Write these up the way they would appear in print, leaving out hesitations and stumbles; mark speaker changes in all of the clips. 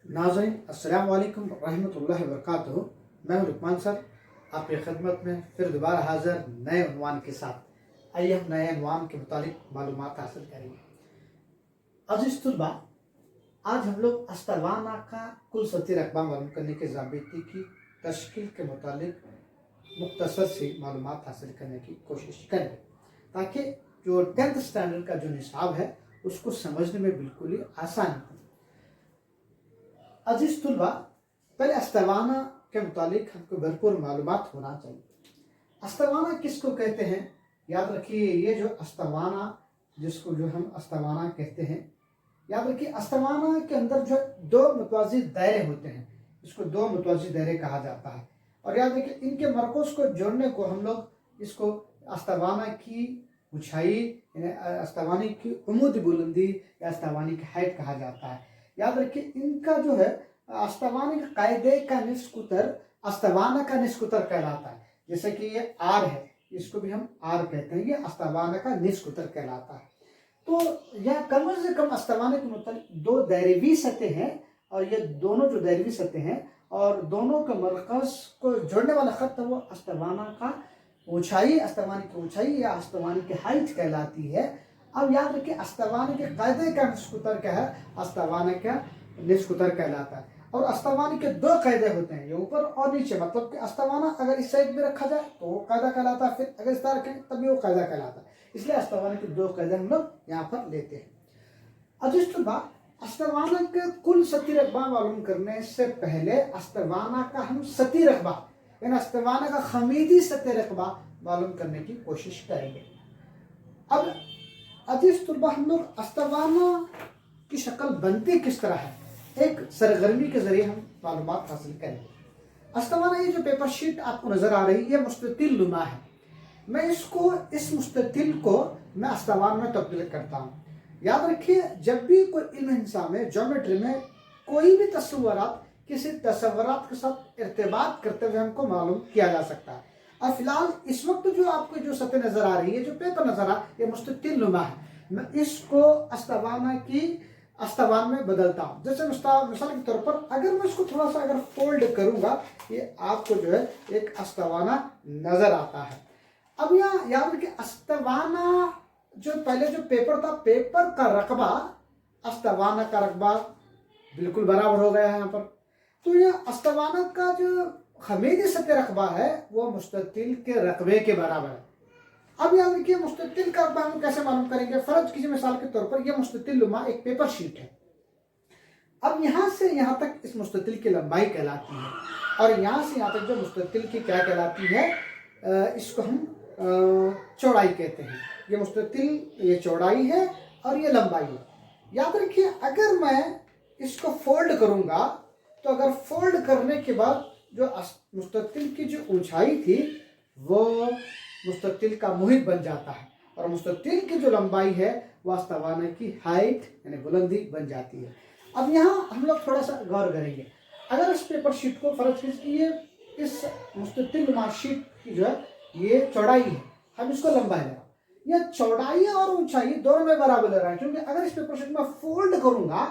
Speaker 1: नाज़रीन अस्सलाम वालेकुम रहमतुल्लाहि व बरकातुहू। मैं हूं लुकमान सर आपकी खिदमत में फिर दोबारा हाज़िर नए उन्वान के साथ। आइए हम नए उन्वान के मुतालिक मालूमात हासिल करेंगे। अज़ीज़ तुलबा, आज हम लोग अस्तवाना का कुल सती रकबा मालूम करने के ज़ाबिते की तश्कील के मुतालिक मुख्तसर सी मालूमात हासिल करने की कोशिश करेंगे, ताकि जो 10th स्टैंडर्ड का जो निसाब है उसको समझने में बिल्कुल ही आसानी हो। अजीज तुलबा, पहले अस्तवाना के मुतालिक हमको भरपूर मालूमात होना चाहिए। अस्तवाना किसको कहते हैं? याद रखिए, ये जो अस्तवाना जिसको जो हम अस्तवाना कहते हैं, याद रखिए अस्तवाना के अंदर जो दो मुतवाज़ी दायरे होते हैं, इसको दो मुतवाज़ी दायरे कहा जाता है। और याद रखिए इनके मरकज़ को जोड़ने को हम लोग इसको अस्तवाना की ऊंचाई, अस्तवानी की उमूदी बुलंदी या अस्तवानी की हाइट कहा जाता है। याद रखिए इनका जो है अस्तवानी के कायदे का निस्कुतर अस्तवाना का निस्कुतर कहलाता है। जैसे कि ये आर है, इसको भी हम आर कहते हैं, ये अस्तवाना का निस्कुतर कहलाता है। तो यह कम से कम अस्तवाना के मतलब दो दायरवी सतह हैं, और ये दोनों जो दायरवी सतह हैं और दोनों के मरकज को जोड़ने वाला खत वो अस्तवाना का ऊंचाई, अस्तवानी की ऊंचाई या अस्तवानी की हाइट कहलाती है। अब याद रखिए अस्तवानी के कायदे का निस्कुतर क्या है? अस्तवाना का निस्कुतर कहलाता है। और अस्तवानी के दो कायदे होते हैं, ये ऊपर और नीचे। मतलब कि अस्तवाना अगर इस साइड में रखा जाए तो वो कायदा कहलाता है, फिर अगर इस तरह रखें तभी वो कायदा कहलाता है। इसलिए अस्तवाना के दो कायदे हम लोग यहाँ पर लेते हैं। अजीज तुल्बा, अस्तवाना के कुल सती रकबा मालूम करने से पहले अस्तवाना का हम सती रकबा यानी अस्तवाना का खमीदी सती रकबा मालूम करने की कोशिश करेंगे। अब अजीज तुल्बा, हम लोग अस्तवाना की शक्ल बनती किस तरह है, एक सरगर्मी के जरिए हम मालूमात हासिल करेंगे। अस्तवाना, ये जो पेपर शीट आपको नजर आ रही है, ये मुस्ततिल नुमा है। मैं इसको इस मुस्ततिल को मैं अस्तवान में तब्दील करता हूँ। याद रखिए, जब भी कोई इल्म हिसाब में, ज्योमेट्री में कोई भी तस्वुरात किसी तस्वुरात के साथ इर्तिबात करते हुए हमको मालूम किया जा सकता है। और फिलहाल इस वक्त जो आपको जो सतह नजर आ रही है, जो पेपर नजर आ, ये मुस्ततिल नुमा है। मैं इसको अस्तवाना की अस्तवान में बदलता हूँ। जैसे मिसाल के तौर पर अगर मैं इसको थोड़ा सा अगर फोल्ड करूंगा, ये आपको जो है एक अस्तवाना नजर आता है। अब यहाँ याद रखिए, अस्तवाना जो पहले जो पेपर था, पेपर का रकबा अस्तवाना का रकबा बिल्कुल बराबर हो गया है यहाँ पर। तो यह अस्तवाना का जो खमीदी सतह रकबा है वो मुस्ततिल के रकबे के बराबर है। अब याद रखिए, मुस्ततिल का रकबा हम कैसे मालूम करेंगे? फर्ज कीजिए मिसाल के तौर पर यह मुस्ततिल लुमा एक पेपर शीट है। अब यहाँ से यहाँ तक इस मुस्ततिल की लंबाई कहलाती है, और यहाँ से यहाँ तक जो मुस्ततिल की क्या कहलाती है, इसको हम चौड़ाई कहते हैं। ये मुस्ततिल, ये चौड़ाई है और ये लंबाई है। याद रखिए, अगर मैं इसको फोल्ड करूंगा तो अगर फोल्ड करने के बाद जो मुस्ततिल की जो ऊंचाई थी वो मुस्ततिल का मुहित बन जाता है, और मुस्ततिल की जो लंबाई है वह अस्तवाना की हाइट यानी बुलंदी बन जाती है। अब यहाँ हम लोग थोड़ा सा गौर करेंगे। अगर इस पेपर शीट को फर्ज कीजिए, इस मुस्ततिल नुमा शीट की जो है ये चौड़ाई है, हम इसको लंबाई ले रहे हैं। यह चौड़ाई और ऊंचाई दोनों में बराबर ले रहा है, क्योंकि अगर इस पेपर शीट में फोल्ड करूंगा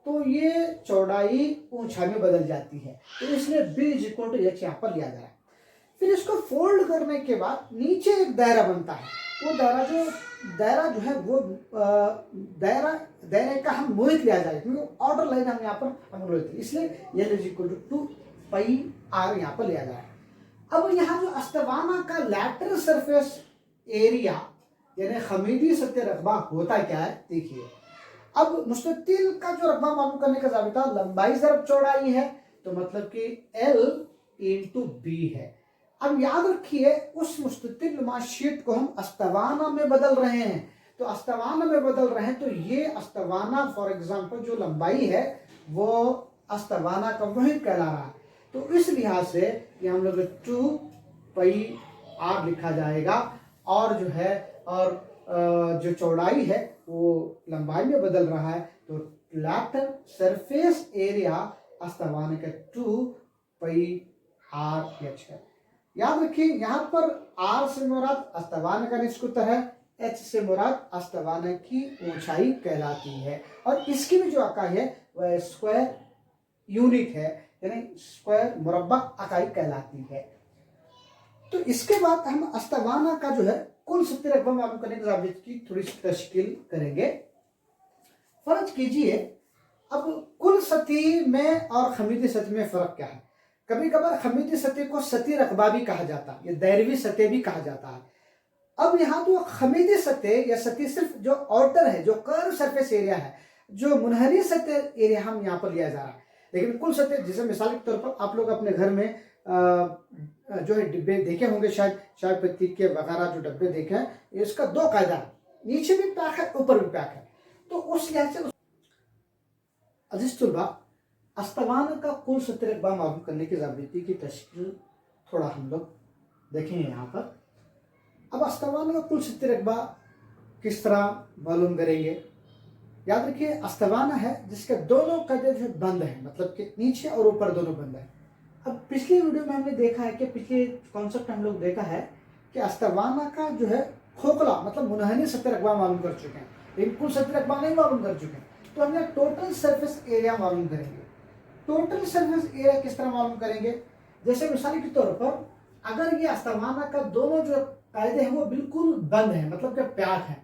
Speaker 1: तो ये चौड़ाई ऊंचाई में बदल जाती है। तो इसलिए b = h यहाँ पर लिया जा रहा है। फिर इसको फोल्ड करने के बाद नीचे एक दायरा बनता है। वो दायरा जो है वो दायरे का हम मोहित लिया जाए, क्योंकि ऑर्डर लाइन हम यहाँ पर हम लोग, इसलिए L = 2πr यहाँ पर लिया जाए। अब यहाँ जो अस्तवाना का लैटरल सरफेस एरिया यानी खमीदी सतह रकबा होता क्या है, देखिए। अब मुस्ततिल का जो रकबा मालूम करने का जाबिता लंबाई ज़रब चौड़ाई है, तो मतलब कि L × B है। अब याद रखिए, उस मुस्ततिल नुमा शीट को हम अस्तवाना में बदल रहे हैं। तो अस्तवाना में बदल रहे हैं, तो ये अस्तवाना फॉर एग्जांपल जो लंबाई है वो अस्तवाना का मुहित कहला रहा है। तो इस लिहाज से ये हम लोग 2πr लिखा जाएगा, और जो है और जो चौड़ाई है वो लंबाई में बदल रहा है, तो लैटरल सरफेस एरिया अस्तवाना का 2πrh है। याद रखिए, यहाँ पर r से मुराद अस्तवाना का निस्कुतर है, h से मुराद अस्तवाना की ऊंचाई कहलाती है, और इसकी भी जो इकाई है वह स्क्वायर यूनिट है, यानी स्क्वायर मुरब्बा इकाई कहलाती है। तो इसके बाद हम अस्तवाना का जो है कुल सत्ती रकबा मालूम करने के जाबित की थोड़ी सी तश्कील करेंगे। फर्ज कीजिए अब कुल सती में और खमीदी सती में फर्क क्या है। कभी कभार खमीदी सतह को सती रकबा भी कहा जाता है, या दैरवी सतह भी कहा जाता है। अब यहाँ जो खमीदी सतह या सतह सिर्फ जो आउटर है, जो कर्व सरफेस एरिया है, जो मुनहरी सतह एरिया हम यहाँ पर लिया जा रहा है। लेकिन कुल सतह, जैसे मिसाल के तौर पर आप लोग अपने घर में जो है डिब्बे देखे होंगे, शायद चाय पत्ती के वगैरह जो डब्बे देखे हैं, इसका दो कायदा है, नीचे भी पैक है, ऊपर भी पैक है। तो उस लिहाज से अजीज तुलबा, अस्तवाना का कुल सत्ती रकबा मालूम करने की ज़ाबिती की तशकील थोड़ा हम लोग देखेंगे यहाँ पर। अब अस्तवाना का कुल सत्ती रकबा किस तरह मालूम करेंगे। याद रखिए अस्तवाना है जिसके दोनों कदे जो बंद है, मतलब कि नीचे और ऊपर दोनों बंद है। अब पिछली वीडियो में हमने देखा है कि पिछले कॉन्सेप्ट हम लोग देखा है कि अस्तवाना का जो है खोखला मतलब मुनहनी सत्ती रकबा मालूम कर चुके हैं, लेकिन कुल सत्ती रकबा नहीं मालूम कर चुके हैं। तो हम यहाँ टोटल सरफेस एरिया मालूम करेंगे। टोटल सरफेस एरिया किस तरह मालूम करेंगे, जैसे मिसाल के तौर पर अगर ये अस्तवाना का दोनों जो कायदे हैं वो बिल्कुल बंद है, मतलब कि पैक है।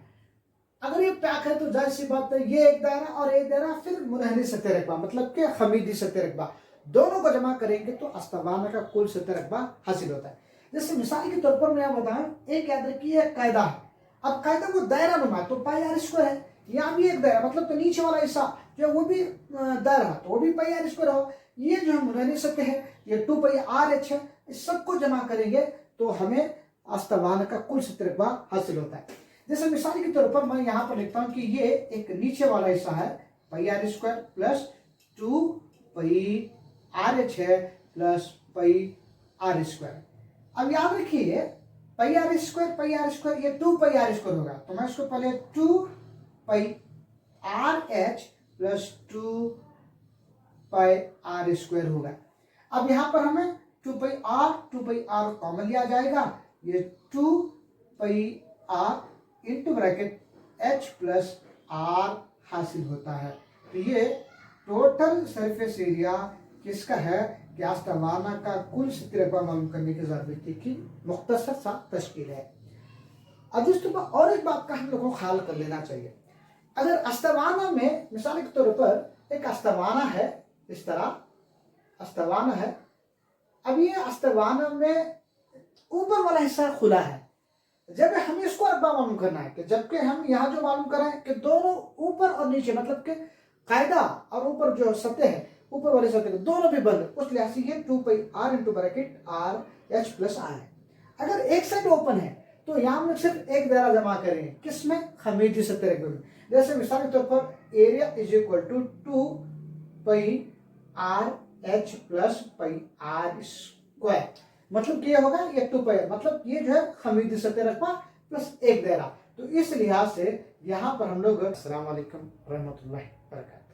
Speaker 1: अगर ये पैक है तो जाहिर सी बात है ये एक दायरा और एक दायरा, फिर मुनहनी सत्ती रकबा मतलब कि खमीदी सत्ती रकबा, दोनों को जमा करेंगे तो अस्तवाना का कुल सत्ती रकबा हासिल होता है। जैसे मिसाल के तौर पर मैं बताऊं, एक याद रखिए कायदा है। अब कायदा वो दायरा नुमा तो पाई आर स्क्वायर है, यहाँ भी एक दायरा मतलब तो नीचे वाला हिस्सा जो वो भी दायरा तो वो भी पाई आर स्क्वायर हो। ये जो है मुनहनी सतह है, ये 2 पाई आर एच है, इस सबको जमा करेंगे तो हमें अस्तवाना का कुल सत्ती रकबा हासिल होता है। जैसे मिसाल के तौर पर मैं यहाँ पर लिखता हूँ कि ये एक नीचे वाला हिस्सा है pi r square plus 2 pi r h है प्लस पाई आर स्क्वायर। अब याद रखिए पाई आर स्क्वायर ये 2 पाई आर स्क्वायर होगा, तो मैं इसको पहले 2 pi r h plus 2 pi r square होगा। अब यहाँ पर हमें 2 पाई आर कॉमन लिया जाएगा, ये 2 pi r into bracket h plus r हासिल होता है। तो ये टोटल सरफेस एरिया किसका है कि अस्तवाना का कुल सत्ती रकबा मालूम करने की ज़रूरत की मुख्तसर सा तश्कील है। अब इस और एक बात का हम लोगों को ख्याल कर लेना चाहिए। अगर अस्तवाना में मिसाल के तौर पर एक अस्तवाना है, इस तरह अस्तवाना है। अब ये अस्तवाना में ऊपर वाला हिस्सा खुला है, जब हमें इसको रकबा मालूम करना है कि जबकि हम यहाँ जो मालूम कर रहे हैं कि दोनों ऊपर और नीचे मतलब कि कायदा और ऊपर जो सतह है ऊपर वाले सतह के दोनों भी बंद, उस लिहाज से ये 2 pi r into bracket r h plus r है। अगर एक साइड ओपन है तो यहाँ हम सिर्फ एक दायरा जमा करेंगे, किसमें खमीदी सत्ती रकबे में। जैसे मिसाल के तौर पर area is equal to 2 pi r h plus pi r square, मतलब ये होगा ये 2 पाई, मतलब ये जो है खमीदी सत्ती रकबा प्लस एक दायरा। तो इस लिहाज से यहाँ पर हम लोग अस्सलाम वालेकुम रहमतुल्लाहि व बरकातहू।